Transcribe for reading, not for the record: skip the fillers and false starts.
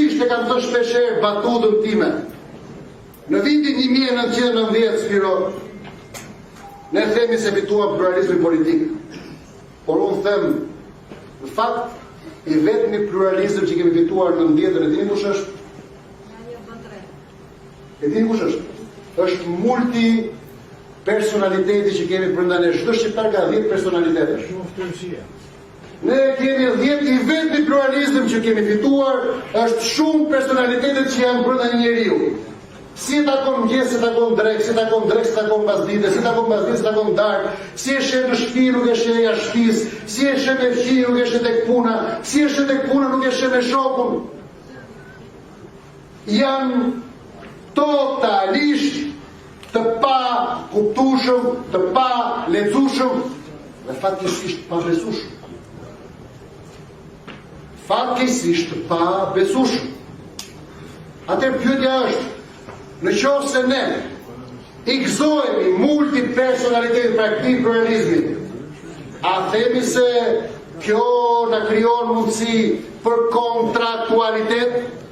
Seriozisht e kam thënë shpeshherë batutën time. Në vitin 1990, Spiro, ne themi se fituam pluralizmin politik. Por unë them, në fakt, i vetmi pluralizm që kemi fituar në 90-ën, e dini kush është? E dini kush është? Është multi personaliteti që kemi brenda ne. Çdo shqiptar ka 10 personalitetesh. Ne kemi 10, i vetmi pluralizm që kemi fituar është shumë personalitetet që janë brenda një njeriu. Si e takon mëngjes, si e takon drek, si e takon drek, si e takon pasdite, si e takon pasdite, si e takon darkë, si e sheh në shtëpi, nuk e sheh jashtë shtëpisë, si e sheh me fëmijë, nuk e sheh tek puna, si e sheh tek puna, nuk e sheh me shokun. Janë totalisht të pa kuptueshëm, të pa lexueshëm dhe fatkeqësisht pa besueshëm. Fatkeqësisht të pa besueshëm. Atëherë pyetja është, në qoftë se ne i gëzohemi multipersonalitetit pra këtij pluralizmi, a themi se kjo na krijon mundësi për kontraktualitet?